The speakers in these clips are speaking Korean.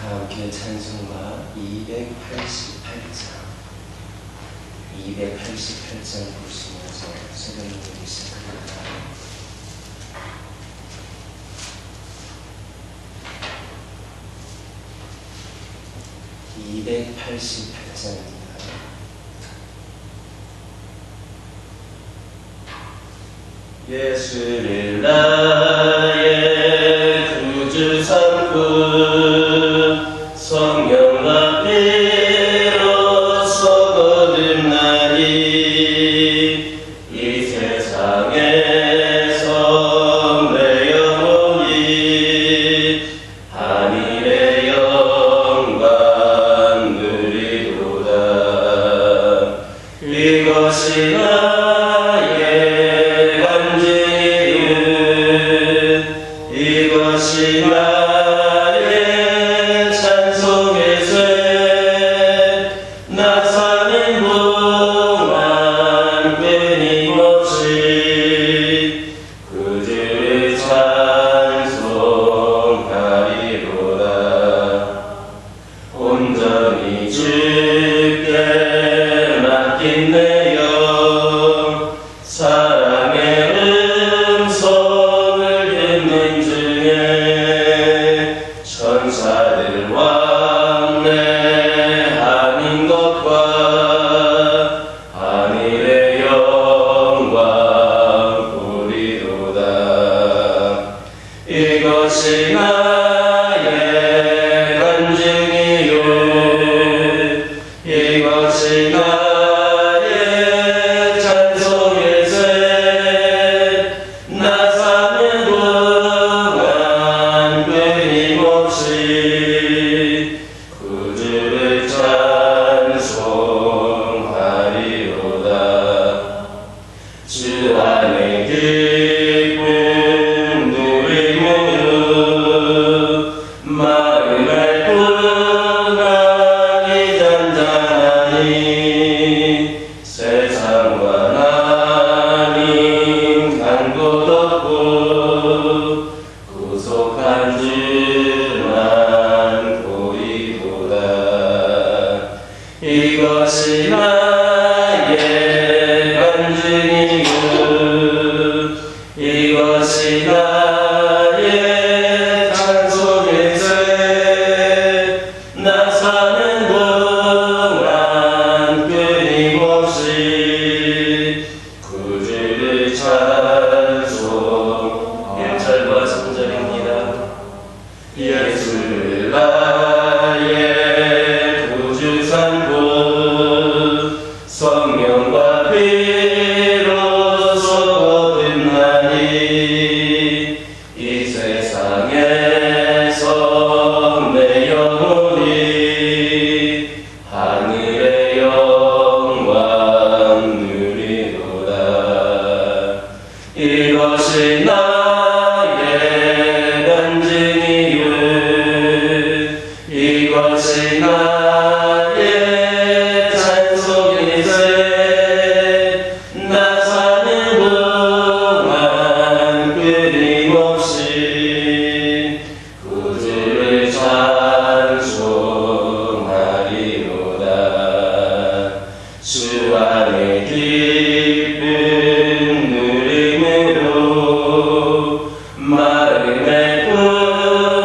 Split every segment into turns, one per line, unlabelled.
함께 찬송가 288장 보시면서 새벽 예배 시작합니다. 288장입니다. 예수를 나의 구주 삼고 성령과 피로써 거듭나니 이 세상에서 내 영혼이 하늘의 영광 누리도다. 이것이 나의 간증이요 이것이 나의 찬송의 쇠. 나 사는 동안 끊임없이 구주를 찬송하리로다. 온전히 주께 맡긴 내 영 사랑의 음성을 듣는 중에 천사들 왕래하는 것과 하늘의 영광 보리로다. 이것이 나의 간증이요 이것이 나의 찬송의 쇠. 나 사는 동안 끊임없이 구주를 찬송하리로다. 주 안에 기쁨 누림으로 마음을 평안히 잔잔하니 세상과 나님 간 곳 없고 구속한 주만 보이도다. 이것이 나의 간증이요 이것이 나의 찬송의 쇠. 나 사는 동안 끊임없이 구주를 찬송. 1절과 3절입니다. 예수를 나의 구주 삼고 성령과 피로써 거듭나니 이 세상에서 내 영혼이 하늘의 영광 누리도다. 이것이 나의 간증이요 이것이 나의 찬송의 쇠. 나 사는 동안 끊임없이 구주를 찬송하리로다. 주 안에 기쁨 누림으로 마음의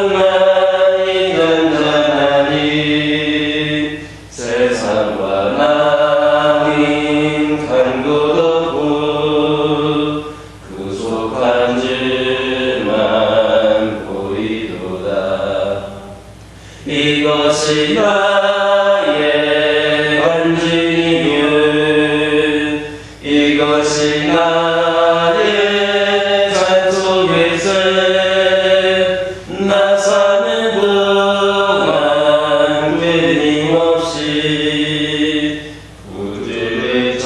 평안이 잔잔하니 세상과 나님 간 곳 없고 구속한 주만 보이도다. 이것이 나의 간증이요 이것이 나의 찬송의 쇠. 나 사는 동안 끊임없이 구주를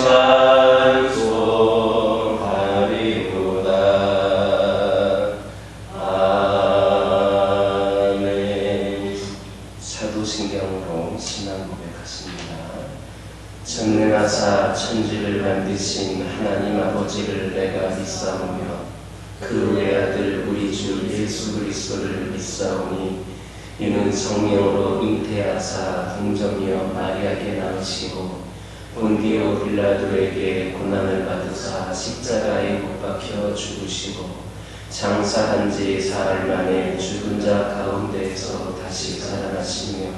찬송하리로다. 아멘. 사도신경으로 신앙 고백하십니다. 전능하사 천지를 만드신 하나님 아버지를 내가 믿사오며 그 외아들 우리 주 예수 그리스도를 믿사오니 이는 이는 성령으로 잉태하사 동정녀 마리아께 낳으시고 본디오 빌라도에게 고난을 받으사 십자가에 못 박혀 죽으시고 장사한 지 사흘 만에 죽은 자 가운데에서 다시 살아나시며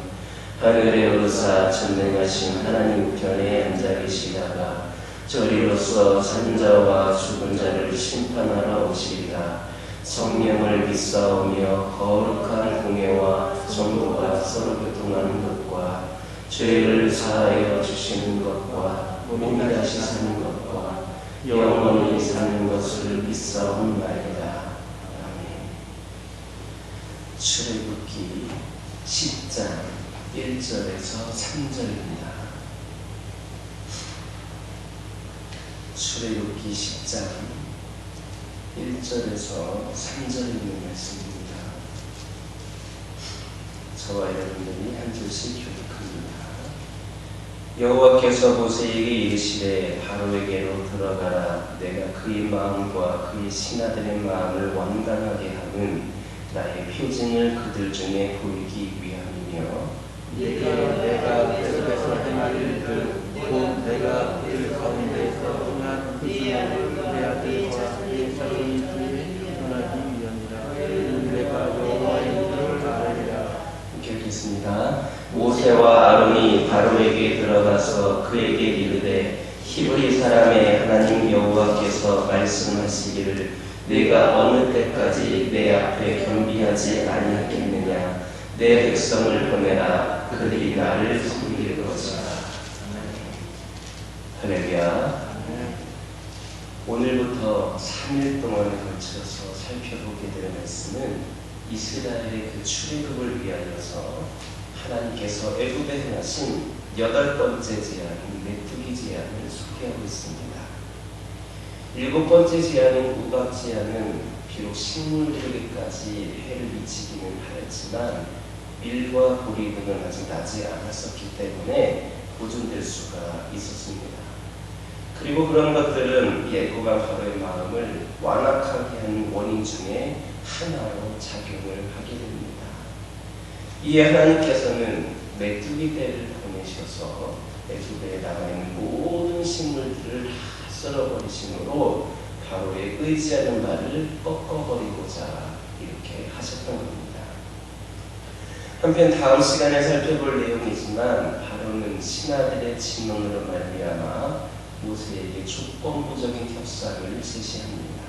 하늘에 오르사 전능하신 하나님 우편에 앉아 계시다가 저리로서 산자와 죽은 자를 심판하러 오시리라. 성령을 믿사오며 거룩한 공예와 정도가 서로 교통하는 것과 죄를 사하여 주시는 것과 몸이 다시 사는 것과 영원히 사는 것을 믿사옵나이다. 아멘. 출애굽기 10장 1절에서 3절입니다. 출애굽기 10장 1절에서 3절에 있는 말씀입니다. 저와 여러분들이 한 줄씩 교독합니다. 여호와께서 모세에게 이르시되 바로에게로 들어가라. 내가 그의 마음과 그의 신하들의 마음을 완강하게 하는 나의 표징을 그들 중에 보이기 위함이며
내가 계속해서 행하는 곧 내가 그 가운데에서 행한 그 수고를 내 아들과 내 자손이 주에 전하기 위함이라. 내가 여호와의 이름을 알리라.
읽겠습니다. 모세와 아론이 바로에게 들어가서 그에게 이르되 히브리 사람의 하나님 여호와께서 말씀하시기를 내가 어느 때까지 내 앞에 겸비하지 아니하겠느냐. 내 백성을 보내라. 그들이 나를 섬길 것이다. 할렐루야. 오늘부터 3일 동안에 걸쳐서 살펴보게 될 말씀은 이스라엘의 그 출애굽을 위하여서 하나님께서 애굽에 행하신 8번째 제안인 메뚜기 제안을 소개하고 있습니다. 7번째 제안인 우박 제안은 비록 식물들에게까지 해를 미치기는 하였지만 밀과 보리 등은 아직 나지 않았었기 때문에 보존될 수가 있었습니다. 그리고 그런 것들은 애굽왕 바로의 마음을 완악하게 하는 원인 중에 하나로 작용을 하게 됩니다. 이에 하나님께서는 메뚜기떼를 보내셔서 애굽에 남아있는 모든 식물들을 다 썰어버리심으로 바로의 의지하는 말을 꺾어버리고자 이렇게 하셨던 겁니다. 한편 다음 시간에 살펴볼 내용이지만 바로는 신하들의 진언으로 말미암아 모세에게 조건부적인 협상을 제시합니다.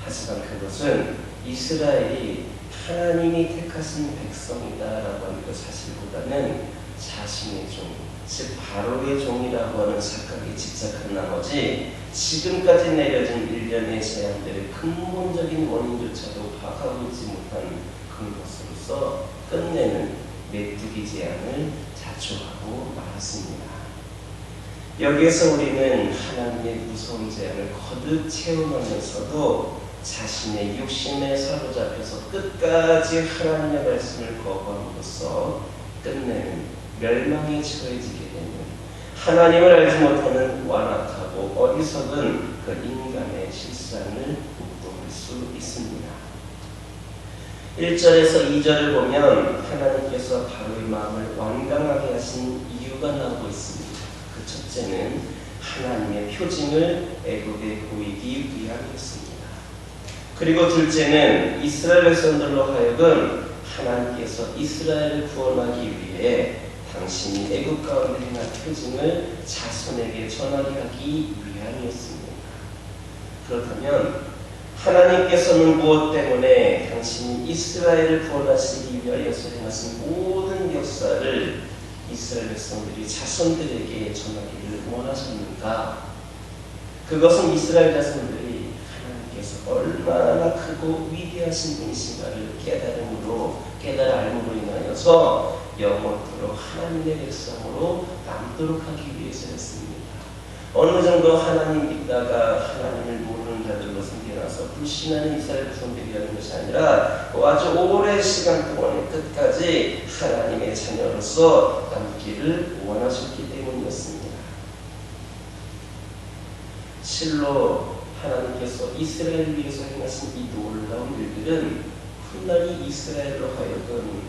하지만 그것은 이스라엘이 하나님이 택하신 백성이다라고 하는 그 사실보다는 자신의 종, 즉 바로의 종이라고 하는 착각에 집착한 나머지 지금까지 내려진 일련의 제안들의 근본적인 원인조차도 파악하고 있지 못한 그런 것으로서 끝내는 메뚜기 제안을 자초하고 말았습니다. 여기에서 우리는 하나님의 무서운 제안을 거듭 체험하면서도 자신의 욕심에 사로잡혀서 끝까지 하나님의 말씀을 거부함으로써 끝내는 멸망에 처해지게 되는 하나님을 알지 못하는 완악하고 어리석은 그 인간의 실상을 목도할 수 있습니다. 1절에서 2절을 보면 하나님께서 바로의 마음을 완강하게 하신 이유가 나오고 있습니다. 그 첫째는 하나님의 표징을 애굽에 보이기 위함이었습니다. 그리고 둘째는 이스라엘 백성들로 하여금 하나님께서 이스라엘을 구원하기 위해 당신이 애굽 가운데 행한 표징을 자손에게 전하게 하기 위함이었습니다. 그렇다면 하나님께서는 무엇 때문에 당신이 이스라엘을 구원하시기 위하여서 행하신 모든 역사를 이스라엘 백성들이 자손들에게 전하기를 원하셨는가? 그것은 이스라엘 자손들이 하나님께서 얼마나 크고 위대하신 분이신가를 깨달아 알므로 인하여서 영원토록 하나님의 백성으로 남도록 하기 위해서였습니다. 어느 정도 하나님 믿다가 하나님을 모르는 자들로 생겨나서 불신하는 이스라엘 백성들이 하는 것이 아니라 아주 오랜 시간 동안의 끝까지 하나님의 자녀로서 남기를 원하셨기 때문이었습니다. 실로 하나님께서 이스라엘을 위해서 행하신 이 놀라운 일들은 훗날이 이스라엘로 하여금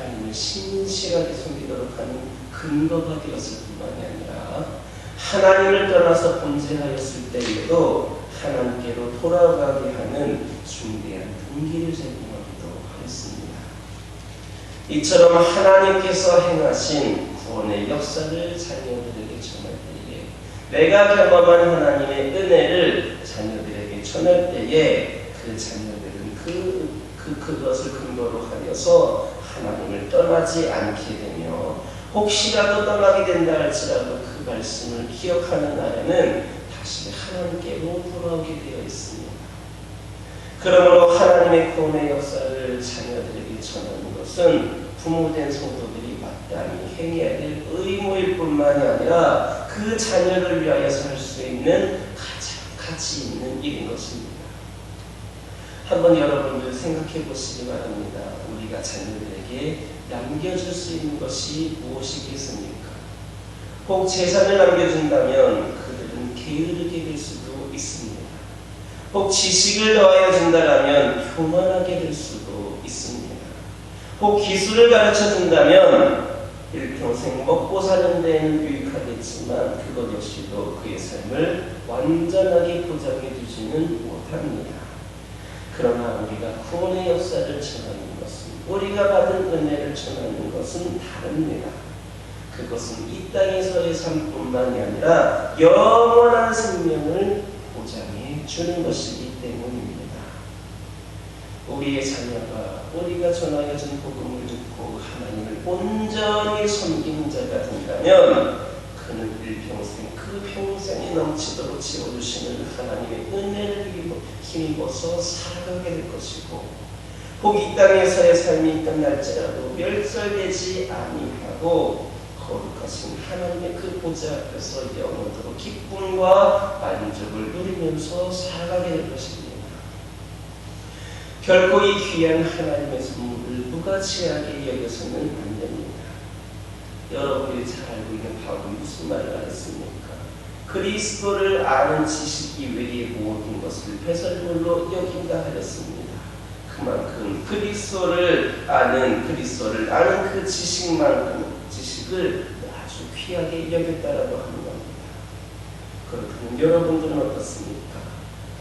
하나님을 신실하게 섬기도록 하는 근거가 되었을 뿐만이 아니라 하나님을 떠나서 범죄하였을 때에도 하나님께로 돌아가게 하는 중대한 동기를 제공하기도 하였습니다. 이처럼 하나님께서 행하신 구원의 역사를 자녀들에게 전할 때에, 내가 경험한 하나님의 은혜를 자녀들에게 전할 때에 그 자녀들은 그것을 근거로 하여서 하나님을 떠나지 않게 되며, 혹시라도 떠나게 된다 할지라도 그 말씀을 기억하는 날에는 다시 하나님께로 돌아오게 되어 있습니다. 그러므로 하나님의 구원의 역사를 자녀들에게 전하는 것은 부모된 성도들이 마땅히 행해야 될 의무일 뿐만이 아니라 그 자녀를 위하여서 할 수 있는 가장 가치 있는 일인 것입니다. 한번 여러분들 생각해 보시기 바랍니다. 우리가 자녀들에게 남겨줄 수 있는 것이 무엇이겠습니까? 혹 재산을 남겨준다면 그들은 게으르게 될 수도 있습니다. 혹 지식을 더하여 준다면 교만하게 될 수도 있습니다. 혹 기술을 가르쳐 준다면 일평생 먹고 사는 데는 유익하겠지만 그것 역시도 그의 삶을 완전하게 보장해 주지는 못합니다. 그러나 우리가 구원의 역사를 전하는 것은, 우리가 받은 은혜를 전하는 것은 다릅니다. 그것은 이 땅에서의 삶뿐만이 아니라 영원한 생명을 보장해 주는 것이기 때문입니다. 우리의 자녀가 우리가 전하여 준 복음을 듣고 하나님을 온전히 섬기는 자가 된다면 그는 일평생 그 평생이 넘치도록 채워주시는 하나님의 은혜를 힘입어서 살아가게 될 것이고, 혹 이 땅에서의 삶이 끝날지라도 멸절되지 아니하고 거룩하신 하나님의 그 보좌 앞에서 영원토록 기쁨과 만족을 누리면서 살아가게 될 것입니다. 결코 이 귀한 하나님의 선물을 무가치하게 여겨서는 안 됩니다. 여러분들이 잘 알고 있는 바울이 무슨 말을 하였습니까? 그리스도를 아는 지식 이외의 모든 것을 배설물로 여긴다 하였습니다. 그만큼 그리스도를 아는 그 지식을 아주 귀하게 여겼다라고 하는 겁니다. 그렇다면 여러분들은 어떻습니까?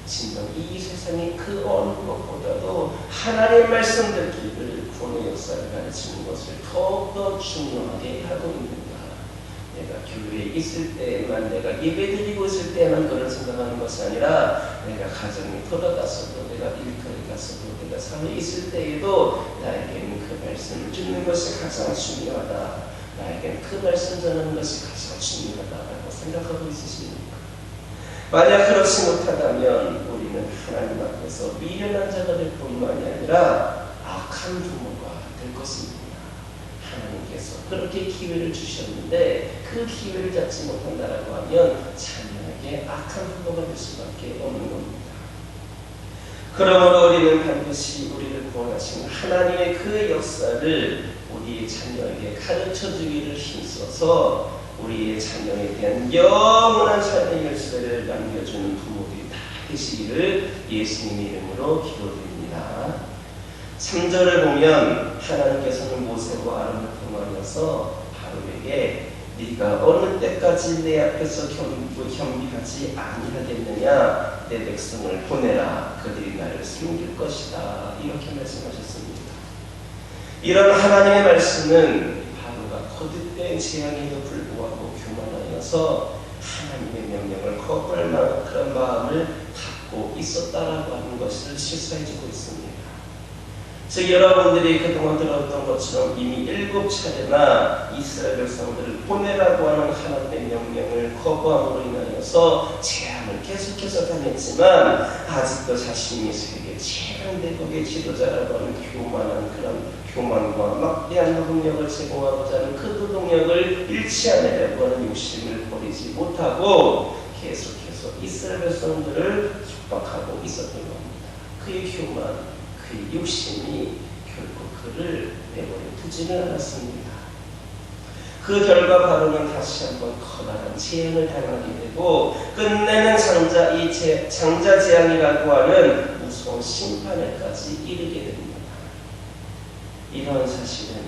진정 이 세상의 그 어느 것보다도 하나님의 말씀 듣기를 구원의 역사를 가르치는 것을 더욱더 중요하게 하고 있는가? 내가 교회에 있을 때만, 내가 예배드리고 있을 때만 그런 생각하는 것이 아니라 내가 가정에 돌아가서도, 내가 일터에 가서도, 내가 삶에 있을 때에도 나에게는 그 말씀을 듣는 것이 가장 중요하다, 나에게는 그 말씀 전하는 것이 가장 중요하다라고 생각하고 있으십니까? 만약 그렇지 못하다면 우리는 하나님 앞에서 미련한 자가 될 뿐만이 아니라 악한 부모가 될 것입니다. 하나님께서 그렇게 기회를 주셨는데 그 기회를 잡지 못한다라고 하면 자녀에게 악한 부모가 될 수밖에 없는 겁니다. 그러므로 우리는 반드시 우리를 구원하신 하나님의 그 역사를 우리의 자녀에게 가르쳐 주기를 힘써서 우리의 자녀에 대한 영원한 삶의 열쇠를 남겨주는 부모들이 다 되시기를 예수님의 이름으로 기도드립니다. 3절을 보면 하나님께서는 모세와 아론을 통하여서 바로에게 네가 어느 때까지 내 앞에서 겸비하지 아니하겠느냐, 내 백성을 보내라, 그들이 나를 섬길 것이다, 이렇게 말씀하셨습니다. 이런 하나님의 말씀은 바로가 거듭된 재앙에도 불구하고 교만하여서 하나님의 명령을 거부할 만한 그런 마음을 갖고 있었다라고 하는 것을 실사해주고 있습니다. 즉 여러분들이 그동안 들었던 것처럼 이미 7차례나 이스라엘 백성들을 보내라고 하는 하나님의 명령을 거부함으로 인하여서 재앙을 계속해서 당했지만 아직도 자신이 세계 최강대국의 지도자라고 하는 교만한 그런 교만과 막대한 노동력을 제공하고자 하는 그 노동력을 잃지 않으려고 하는 욕심을 버리지 못하고 계속해서 이스라엘 백성들을 속박하고 있었던 겁니다. 그의 교만, 그의 욕심이 결국 그를 내버려 두지는 않았습니다. 그 결과 바로는 다시 한번 커다란 재앙을 당하게 되고 끝내는 장자 재앙이라고 하는 무서운 심판에까지 이르게 됩니다. 이러한 사실은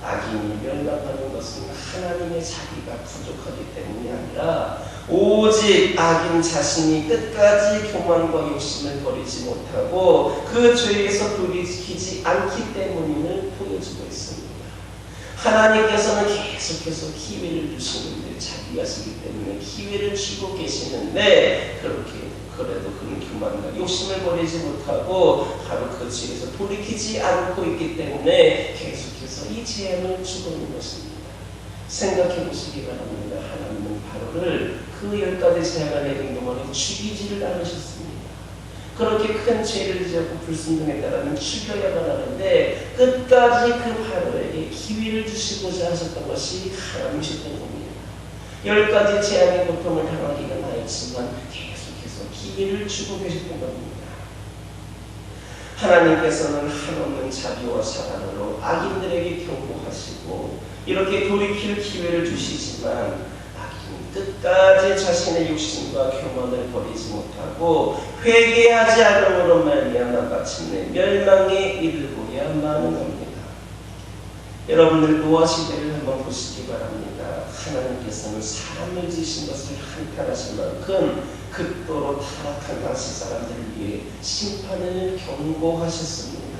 악인이 멸망하는 것은 하나님의 자비가 부족하기 때문이 아니라 오직 악인 자신이 끝까지 교만과 욕심을 버리지 못하고 그 죄에서 돌이키지 않기 때문임을 보여주고 있습니다. 하나님께서는 계속해서 기회를 주시는데 자비하시기 때문에 기회를 주고 계시는데 그래도 그는 교만과 욕심을 버리지 못하고 바로 그 죄에서 돌이키지 않고 있기 때문에 계속해서 이 재앙을 주고 있는 것입니다. 생각해 보시기 바랍니다. 하나님은 바로를 그 10가지 재앙을 내린 동안에 죽이지를 않으셨습니다. 그렇게 큰 죄를 지었고 불순종했다라면 죽여야만 하는데 끝까지 그 바로에게 기회를 주시고자 하셨던 것이 하나님이셨던 겁니다. 10가지 재앙의 고통을 당하기는 하였지만 계속해서 기회를 주고 계셨던 겁니다. 하나님께서는 한없는 자비와 사랑으로 악인들에게 경고하시고 이렇게 돌이킬 기회를 주시지만 끝까지 자신의 욕심과 교만을 버리지 못하고 회개하지 않음으로 말미암아 마침내 멸망에 이르고야만 하는 겁니다. 여러분들 노아 시대를 한번 보시기 바랍니다. 하나님께서는 사람을 지으신 것을 한탄하신 만큼 극도로 타락한 당시 사람들을 위해 심판을 경고하셨습니다.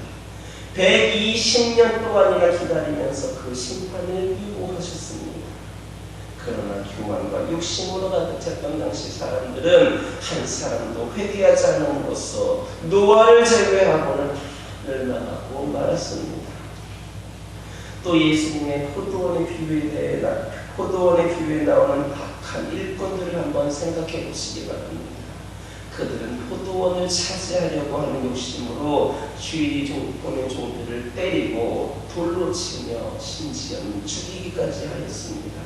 120년 동안이나 기다리면서 그 심판을 유보하셨습니다. 그러나 교만과 욕심으로 가득 찼던 당시 사람들은 한 사람도 회개하지 않음으로써 노아를 제외하고는 멸망하고 말았습니다. 또 예수님의 포도원의 비유에 나오는 악한 일꾼들을 한번 생각해 보시기 바랍니다. 그들은 포도원을 차지하려고 하는 욕심으로 주인이 보낸 종들을 때리고 돌로 치며 심지어는 죽이기까지 하였습니다.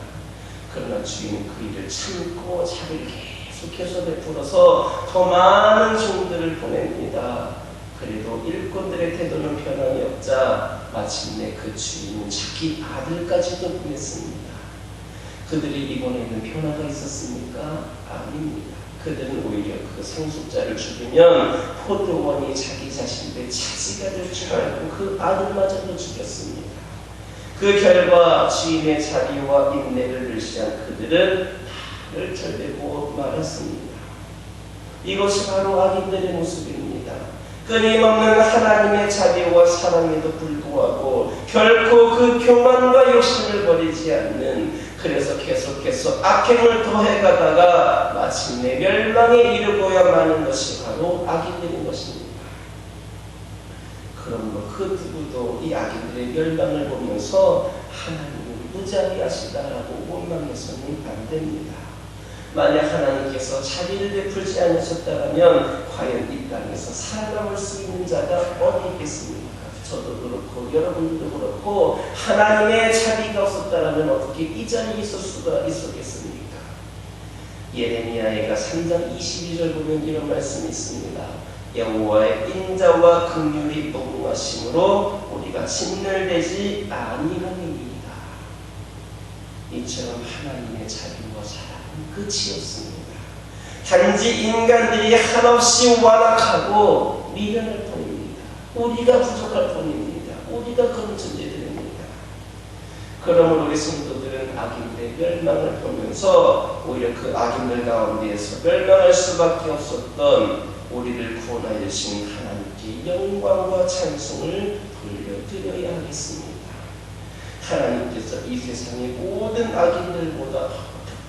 그러나 주인은 그 일을 참고 자비를 계속해서 베풀어서 더 많은 종들을 보냅니다. 그래도 일꾼들의 태도는 변함이 없자 마침내 그 주인은 자기 아들까지도 보냈습니다. 그들이 이번에는 변화가 있었습니까? 아닙니다. 그들은 오히려 그 상속자를 죽이면 포도원이 자기 자신들의 차지가 될 줄 알고 그 아들마저도 죽였습니다. 그 결과 주인의 자비와 인내를 멸시한 그들은 나를 절대고 말았습니다. 이것이 바로 악인들의 모습입니다. 끊임없는 하나님의 자비와 사랑에도 불구하고 결코 그 교만과 욕심을 버리지 않는, 그래서 계속해서 악행을 더해가다가 마침내 멸망에 이르고야 마는 것이 바로 악인들인 것입니다. 그러므로 그 누구도 이 악인들의 멸망을 보면서 하나님은 무자비하시다라고 원망해서는 안 됩니다. 만약 하나님께서 자비를 베풀지 않으셨다면 과연 이 땅에서 살아남을 수 있는 자가 어디 있겠습니까? 저도 그렇고 여러분들도 그렇고 하나님의 자비가 없었다면 어떻게 이 자리에 있을 수가 있었겠습니까? 예레미야가 3장 22절 보면 이런 말씀이 있습니다. 여호와의 인자와 긍휼이 무궁하심으로 우리가 진멸되지 아니하니이다. 이처럼 하나님의 자비와 사랑은 끝이 없습니다. 단지 인간들이 한없이 완악하고 미련할 뿐입니다. 우리가 부족할 뿐입니다. 우리가 그런 존재들입니다. 그러므로 우리 성도들은 악인들의 멸망을 보면서 오히려 그 악인들 가운데에서 멸망할 수밖에 없었던 우리를 구원하여 주신 하나님께 영광과 찬송을 돌려드려야 하겠습니다. 하나님께서 이 세상의 모든 악인들보다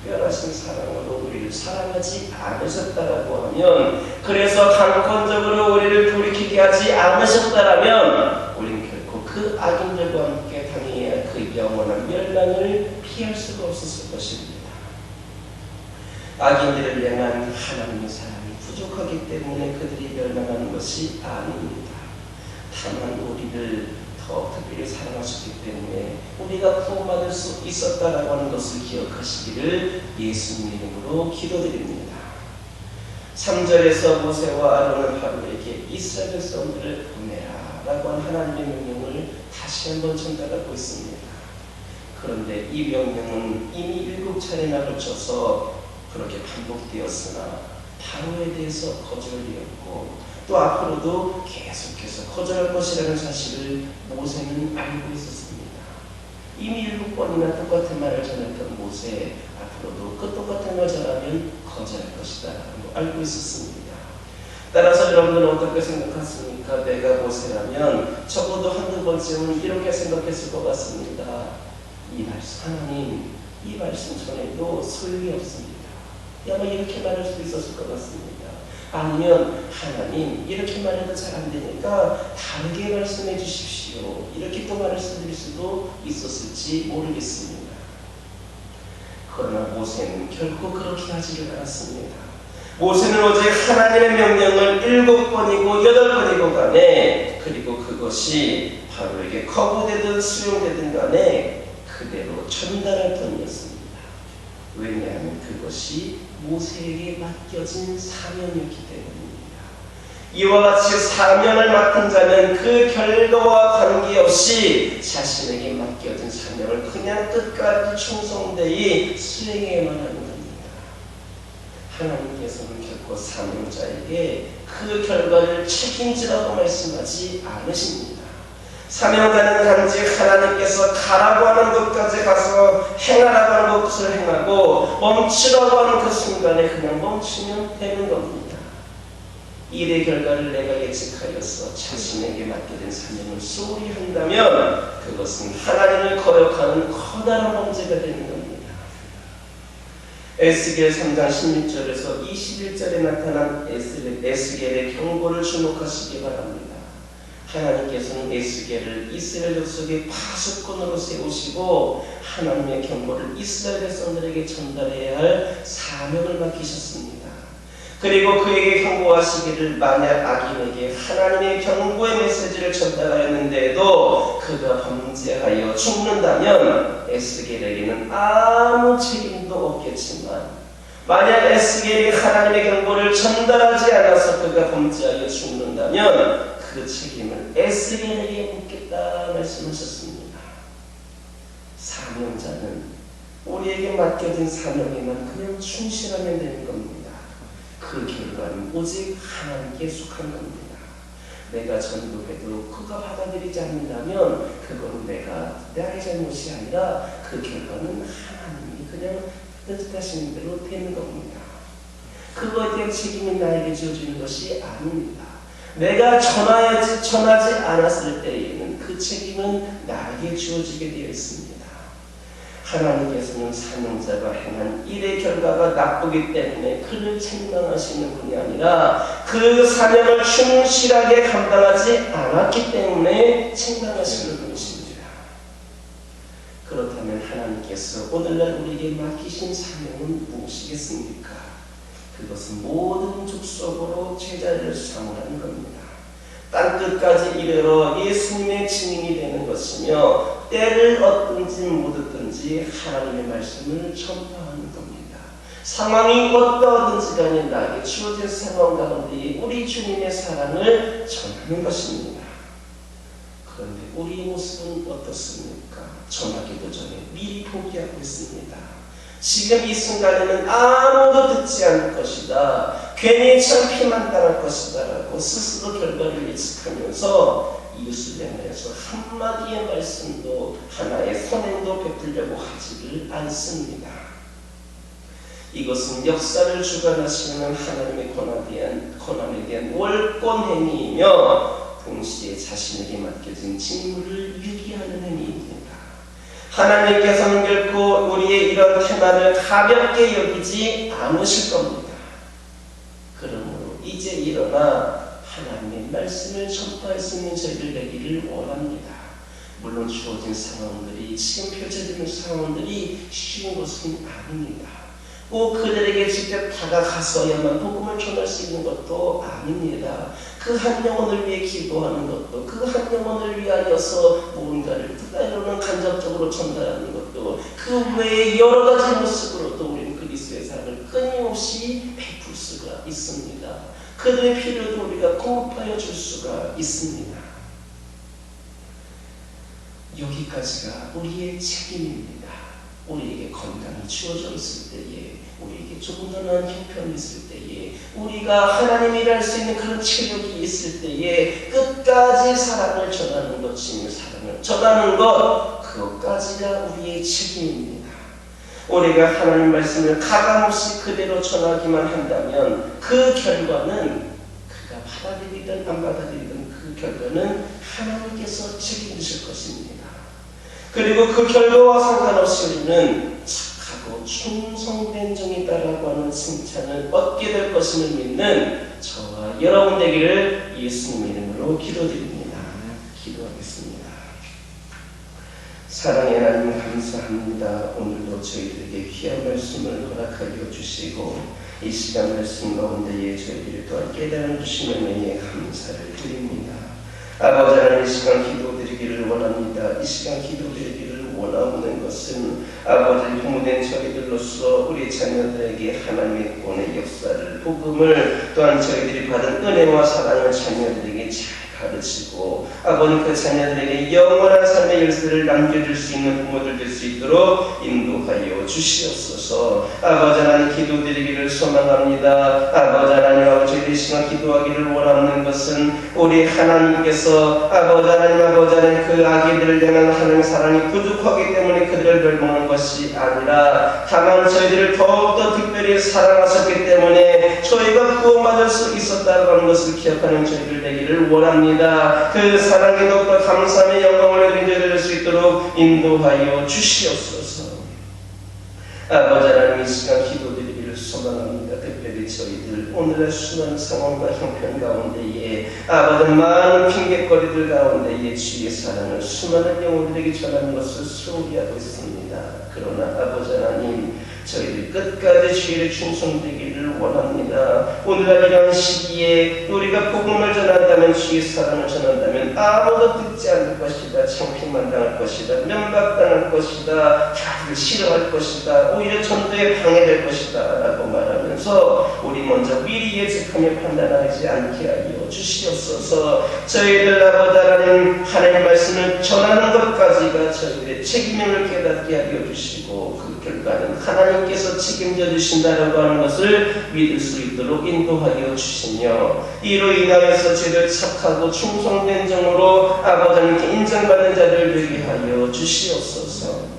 특별하신 사랑으로 우리를 사랑하지 않으셨다라고 하면, 그래서 강권적으로 우리를 돌이키게 하지 않으셨다라면 우리는 결코 그 악인들과 함께 당해야 할 그 영원한 멸망을 피할 수가 없었을 것입니다. 악인들을 향한 하나님의 사랑이 부족하기 때문에 그들이 멸망하는 것이 아닙니다. 다만 우리를 더 특별히 사랑하셨기 때문에 우리가 구원받을 수 있었다라고 하는 것을 기억하시기를 예수님 이름으로 기도드립니다. 3절에서 모세와 아론은 바로에게 이스라엘 백성들을 보내라 라고 한 하나님의 명령을 다시 한번 전달하고 있습니다. 그런데 이 명령은 이미 7차례나 걸쳐서 그렇게 반복되었으나 바로에 대해서 거절되었고 또 앞으로도 계속해서 거절할 것이라는 사실을 모세는 알고 있었습니다. 이미 7번이나 똑같은 말을 전했던 모세, 앞으로도 그 똑같은 말 전하면 거절할 것이다 라고 알고 있었습니다. 따라서 여러분들은 어떻게 생각하십니까? 내가 모세라면 적어도 한두 번쯤은 이렇게 생각했을 것 같습니다. 이 말씀, 하나님, 이 말씀 전에도 소용이 없습니다. 아마 이렇게 말할 수 있었을 것 같습니다. 아니면 하나님, 이렇게 말해도 잘 안 되니까 다르게 말씀해 주십시오. 이렇게 또 말씀드릴 수도 있었을지 모르겠습니다. 그러나 모세는 결코 그렇게 하지를 않았습니다. 모세는 오직 하나님의 명령을 7번이고 8번이고 간에, 그리고 그것이 바로에게 거부되든 수용되든 간에 그대로 전달할 뿐이었습니다. 왜냐하면 그것이 모세에게 맡겨진 사명이었기 때문입니다. 이와 같이 사명을 맡은 자는 그 결과와 관계없이 자신에게 맡겨진 사명을 그냥 끝까지 충성되이 수행해야만 하는 겁니다. 하나님께서는 결코 사명자에게 그 결과를 책임지라고 말씀하지 않으십니다. 사명자는 단지 하나님께서 가라고 하는 것까지 가서 행하라고 하는 것을 행하고 멈추라고 하는 그 순간에 그냥 멈추면 되는 겁니다. 일의 결과를 내가 예측하여서 자신에게 맡겨진 사명을 소홀히 한다면 그것은 하나님을 거역하는 커다란 범죄가 되는 겁니다. 에스겔 3장 16절에서 21절에 나타난 에스겔의 경고를 주목하시기 바랍니다. 하나님께서는 에스겔을 이스라엘 족속의 파수꾼으로 세우시고 하나님의 경고를 이스라엘 백성들에게 전달해야 할 사명을 맡기셨습니다. 그리고 그에게 경고하시기를 만약 악인에게 하나님의 경고의 메시지를 전달하였는데도 그가 범죄하여 죽는다면 에스겔에게는 아무 책임도 없겠지만, 만약 에스겔이 하나님의 경고를 전달하지 않아서 그가 범죄하여 죽는다면 그 책임을 에스겔에게 묻겠다 말씀하셨습니다. 사명자는 우리에게 맡겨진 사명에만 그냥 충실하면 되는 겁니다. 그 결과는 오직 하나님께 속한 겁니다. 내가 전도해도 그가 받아들이지 않는다면 그건 나의 잘못이 아니라 그 결과는 하나님이 그냥 뜻하시는 대로 되는 겁니다. 그거에 대한 책임이 나에게 지어지는 것이 아닙니다. 내가 전하지 않았을 때에는 그 책임은 나에게 주어지게 되어 있습니다. 하나님께서는 사명자가 행한 일의 결과가 나쁘기 때문에 그를 책망하시는 분이 아니라 그 사명을 충실하게 감당하지 않았기 때문에 책망하시는 분이십니다. 그렇다면 하나님께서 오늘날 우리에게 맡기신 사명은 무엇이겠습니까? 그것은 모든 족속으로 제자를 삼으라는 겁니다. 땅끝까지 이르러 예수님의 증인이 되는 것이며 때를 얻든지 못 얻든지 하나님의 말씀을 전파하는 겁니다. 상황이 어떠하든지 간에 나에게 주어진 상황 가운데 우리 주님의 사랑을 전하는 것입니다. 그런데 우리의 모습은 어떻습니까? 전하기도 전에 미리 포기하고 있습니다. 지금 이 순간에는 아무도 듣지 않을 것이다, 괜히 창피만 당할 것이다 라고 스스로 결과를 예측하면서 이웃을 향해서 한마디의 말씀도 하나의 선행도 베풀려고 하지를 않습니다. 이것은 역사를 주관하시는 하나님의 권한에 대한 월권 행위이며 동시에 자신에게 맡겨진 직무를 유기하는 행위입니다. 하나님께서는 결코 우리의 이런 태만을 가볍게 여기지 않으실 겁니다. 그러므로 이제 일어나 하나님의 말씀을 전파할 수 있는 저희들 되기를 원합니다. 물론 주어진 상황들이, 지금 펼쳐지는 상황들이 쉬운 것은 아닙니다. 꼭 그들에게 직접 다가가서야만 복음을 전할 수 있는 것도 아닙니다. 그 한 영혼을 위해 기도하는 것도, 그 한 영혼을 위하여서 무언가를 때로는 간접적으로 전달하는 것도, 그 외에 여러 가지 모습으로도 우리는 그리스도의 사랑을 끊임없이 베풀 수가 있습니다. 그들의 필요도 우리가 공급하여 줄 수가 있습니다. 여기까지가 우리의 책임입니다. 우리에게 건강이 주어져 있을 때에, 우리에게 조금 더 나은 형편이 있을 때에, 우리가 하나님이 일할 수 있는 그런 체력이 있을 때에 끝까지 사랑을 전하는 것, 주님의 사랑을 전하는 것, 그것까지 것까지가 우리의 책임입니다. 우리가 하나님 말씀을 가감없이 그대로 전하기만 한다면 그 결과는 그가 받아들이든 안 받아들이든 그 결과는 하나님께서 책임지실 것입니다. 그리고 그 결과와 상관없이 우리는 착하고 충성된 종이다라고 하는 칭찬을 얻게 될 것임을 믿는 저와 여러분 되기를 예수님 이름으로 기도드립니다. 기도하겠습니다. 사랑의 하나님 감사합니다. 오늘도 저희들에게 귀한 말씀을 허락하여 주시고 이 시간 말씀 가운데에 저희들이 또한 깨달음 주시는 은혜에 감사를 드립니다. 아버지 하나님, 이 시간 기도드리기를 원합니다. 이 시간 기도드리기를 원하는 것은 아버지 부모된 저희들로서 우리 자녀들에게 하나님의 구원의 역사를 복음을 또한 저희들이 받은 은혜와 사랑을 자녀들에게 잘 가르치고 아버지 그 자녀들에게 영원한 삶의 열쇠를 남겨줄 수 있는 부모들 될 수 있도록 인도하여 주시옵소서. 아버지 하나님, 기도드리기를 소망합니다. 아버지 하나님, 저희들이 시간 기도하기를 원하는 것은 우리 하나님께서 아버지 하나님 그 아기들을 향한 하나님의 사랑이 부족하기 때문에 그들을 멸망한 것이 아니라 다만 저희들을 더욱더 특별히 사랑하셨기 때문에 저희가 구원받을 수 있었다고 하는 것을 기억하는 저희들 되기를 원합니다. 그 사랑에 더욱더 감사함의 영광을 드릴 수 있도록 인도하여 주시옵소서. 아버지 하나님, 이 시간 기도드리기를 소망합니다. 특별히 저희들 오늘의 수많은 상황과 형편 가운데에 아버지 많은 핑계거리들 가운데에 주의 사랑을 수많은 영혼들에게 전하는 것을 소홀히 하고 있습니다. 그러나 아버지 하나님, 저희들 끝까지 주의를 충성되기를 원합니다. 오늘날 이런 시기에 우리가 복음을 전한다면, 주의 사랑을 전한다면 아무도 듣지 않을 것이다. 창피만 당할 것이다. 면박당할 것이다. 다들 싫어할 것이다. 오히려 전도에 방해될 것이다 라고 말하면서 우리 먼저 미리 예측하며 판단하지 않게 하여 주시옵소서. 저희들 아버지 하나님 말씀을 전하는 것까지가 저희들의 책임임을 깨닫게 하여 주시고 그 결과는 하나님께서 책임져 주신다라고 하는 것을 믿을 수 있도록 인도하여 주시며 이로 인하여서 저희들 착하고 충성된 종으로 아버지 하나님께 인정받는 자들 되게 하여 주시옵소서.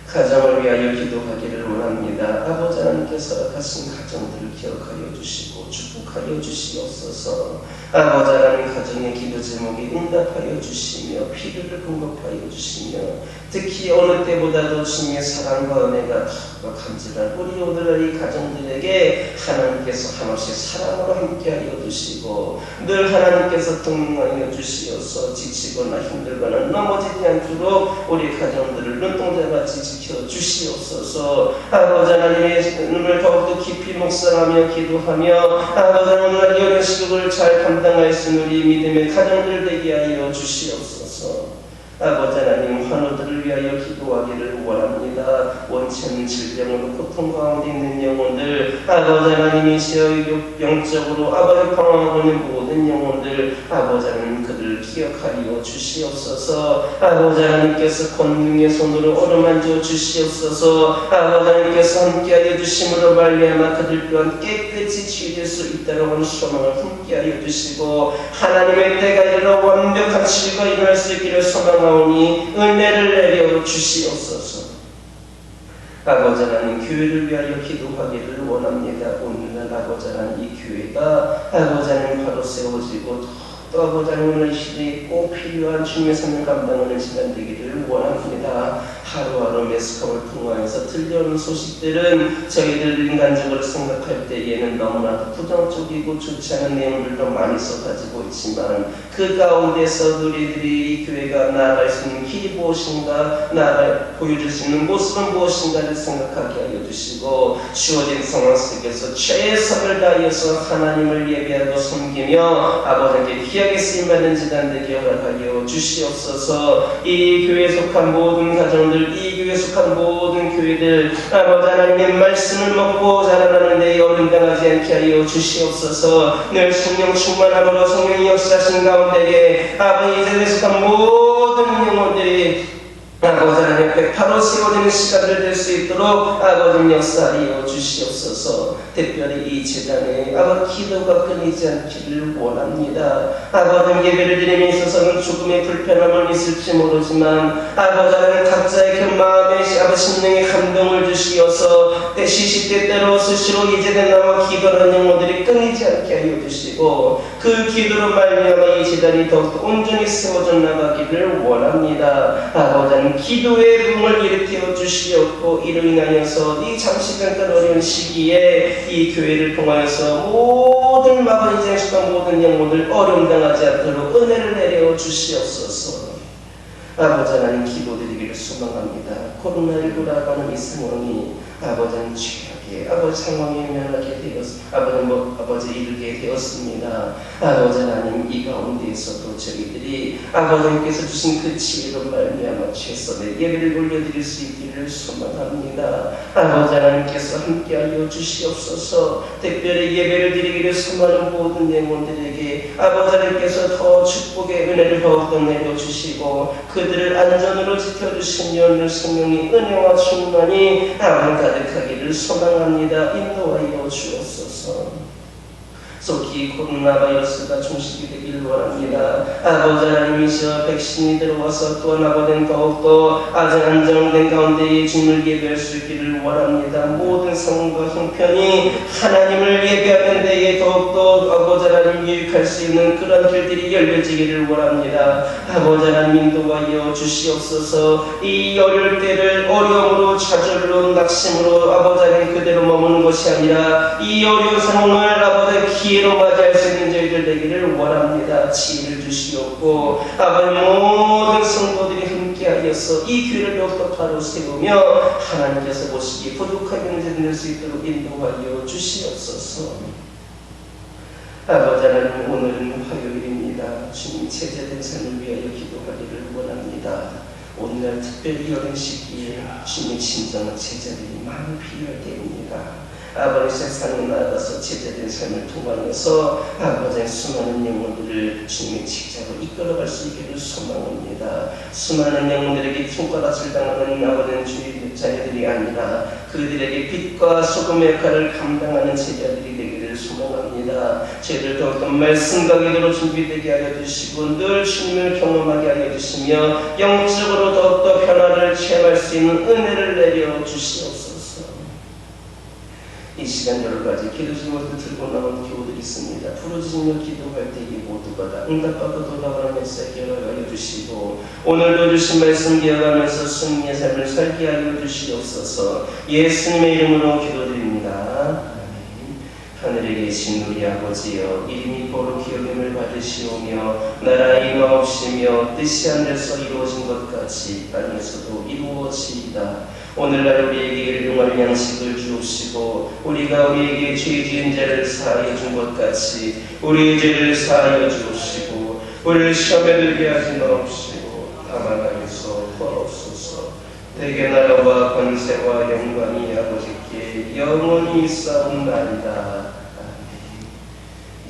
가정을 위하여 기도하기를 원합니다. 아버지 하나님께서 가신 가정들을 기억하여 주시고 축복하여 주시옵소서. 아버지 하나님, 가정의 기도 제목에 응답하여 주시며 필요를 공급하여 주시며 특히 어느 때보다도 주님의 사랑과 은혜가 더 간절한 우리 오늘의 이 가정들에게 하나님께서 한없이 사랑으로 함께하여 주시고 늘 하나님께서 동행하여 주시어서 지치거나 힘들거나 넘어지지 않도록 우리 가정들을 눈동자같이 지켜 주시옵소서. 아버지 하나님의 눈을 더욱더 깊이 묵상하며 기도하며 아버지 하나님, 이런 시국을 잘 감당할 수 있는 우리 믿음의 가정들 되게 하여 주시옵소서. 아버지 하나님, 환우들을 위하여 기도하기를 원합니다. 원치 않는 질병으로 고통 가운데 있는 영혼들, 아버지 하나님이시여 영적으로 아버지 방황하고 있는 모든 영혼들, 아버지 하나님 그들을 기억하여 주시옵소서. 아버지 하나님께서 권능의 손으로 어루만져 주시옵소서. 아버지 하나님께서 함께하여 주심으로 말미암아 그들 또한 깨끗이 치유될 수 있다고 하는 소망을 함께하여 주시고 하나님의 때가 이르러 완벽한 치유가 일어날 수 있기를 소망하오니 은혜를 내려 주시옵소서. 아버지 하나님, 교회를 위하여 기도하기를 원합니다. 오늘날 아버지 하나님, 이 교회가 아버지 하나님 바로 세워지고 또 아버지 하나님, 오늘 시대에 꼭 필요한 주님의 삶을 감당하는 시간 되기를 원합니다. 하루하루 매스컴을 통하여서 들려오는 소식들은 저희들 인간적으로 생각할 때에는 너무나도 부정적이고 좋지 않은 내용들도 많이 쏟아지고 있지만 그 가운데서 우리들이 이 교회가 나아갈 수 있는 길이 무엇인가, 보여줄 수 있는 모습은 무엇인가를 생각하게 하여 주시고 주어진 상황 속에서 최선을 다하여서 하나님을 예배하고 섬기며 아버지께 귀하게 쓰임받는 지단 되게 허락하여 주시옵소서. 이 교회에 속한 모든 가정들, 이 교회에 속한 모든 교회들 아버지 하나님의 말씀을 먹고 자라나는 데 어림당하지 않게 하여 주시옵소서. 늘 성령 충만함으로 성령이 역사하신 가운데에 아버지 이 세상에 속한 모든 영혼들이 아버지 하나님 앞에 바로 세워지는 시간들 될 수 있도록 아버지 역사하여 주시옵소서. 특별히 이 재단에 아버지 기도가 끊이지 않기를 원합니다. 아버지 예배를 드림에 있어서는 조금의 불편함은 있을지 모르지만 아버지 하나님 각자의 그 마음의 아버지 심령의 감동을 주시어서 시시때때로 스스로 이제는 나와 기도하는 영혼들이 끊이지 않게 하여 주시고 그 기도로 말미암아 이 재단이 더욱더 온전히 세워져 나가기를 원합니다. 아버지 하나님 기도의 붕을 일으켜 주시옵고 이로 인하여서 이 잠시 잠깐 어려운 시기에 이 교회를 통하여서 모든 마법 인생식과 모든 영혼을 어려움 당하지 않도록 은혜를 내려 주시옵소서. 아버지 하나님 기도드리기를 소망합니다. 코로나19라고 하는 이 상황이 아버지는 취하게 아버지 상황에 면하게 아버지 이르게 되었습니다. 아버지 하나님 이 가운데에서도 저희들이 아버지께서 주신 그 지혜로 말미암아 최선의 예배를 올려드릴 수 있기를 소망합니다. 아버지 하나님께서 함께하여 주시옵소서. 특별히 예배를 드리기를 소망하는 모든 영혼들에게 아버지 하나님께서 더 축복의 은혜를 더욱더 내려주시고 그들을 안전으로 지켜주시며 늘 생명이 은혜와 충만이 아버지 가득하기를 소망합니다. 인도하여 주옵소서. 속히 코로나 바이러스가 종식이 되기를 원합니다. 아버지 하나님이시여 백신이 들어와서 또한 아버지는 더욱더 아직 안정된 가운데 주님을 예배할 수 있기를 원합니다. 모든 상황과 형편이 하나님을 예배하는 데에 더욱더 아버지 하나님 유익할 수 있는 그런 길들이 열려지기를 원합니다. 아버지 하나님 인도하여 주시옵소서. 이 어려울 때를 어려움으로 좌절로 낙심으로 아버지 하나님 그대로 머무는 것이 아니라 이 어려운 상황을 아버지 기회로 맞이할 수 있는 저희들 되기를 원합니다. 지혜를 주시옵고 아버지 모든 성도들이 함께하여서 이 교회를 더욱더 바로 세우며 하나님께서 보시기 부족한 영제를 낼 수 있도록 인도하여 주시옵소서. 아버지 하나님 오늘은 화요일입니다. 주님 제자된 삶을 위하여 기도하기를 원합니다. 오늘날 특별히 어린 시기에 주님의 진정한 제자들이 많이 필요할 때입니다. 아버지 세상에 나아가서 제자된 삶을 통하여서 아버지의 수많은 영혼들을 주님의 직자로 이끌어갈 수 있기를 소망합니다. 수많은 영혼들에게 손가락질 당하는 아버지는 주의 자녀들이 아니라 그들에게 빛과 소금의 역할을 감당하는 제자들이 되기를 소망합니다. 저희들 더욱더 말씀과 기도로 준비되게 하여 주시고 늘 주님을 경험하게 하여 주시며 영적으로 더욱더 변화를 체험할 수 있는 은혜를 내려 주시옵소서. 이 시간 여러 가지 기도 제목을 들고 나온 교우들이 있습니다. 부르짖으며 기도할 때에 모두가 다 응답받고 돌아가는 역사에 기억하여 주시고 오늘도 주신 말씀 기억하면서 승리의 삶을 살게 하여 주시옵소서. 예수님의 이름으로 기도드립니다. 하늘에 계신 우리 아버지여 이름이 거룩히 여김을 받으시오며 나라 임하옵시며 뜻이 하늘에서 이루어진 것 같이 땅에서도 이루어지이다. 오늘날 우리에게 일용할 양식을 주옵시고 우리가 우리에게 죄 지은 자를 사하여 준 것 같이 우리의 죄를 사하여 주옵시고 우리를 시험에 들게 하지 마옵시고 다만 악에서 구하옵소서. 대개 나라와 권세와 영광이 아버지께 영원히 있사옵나이다.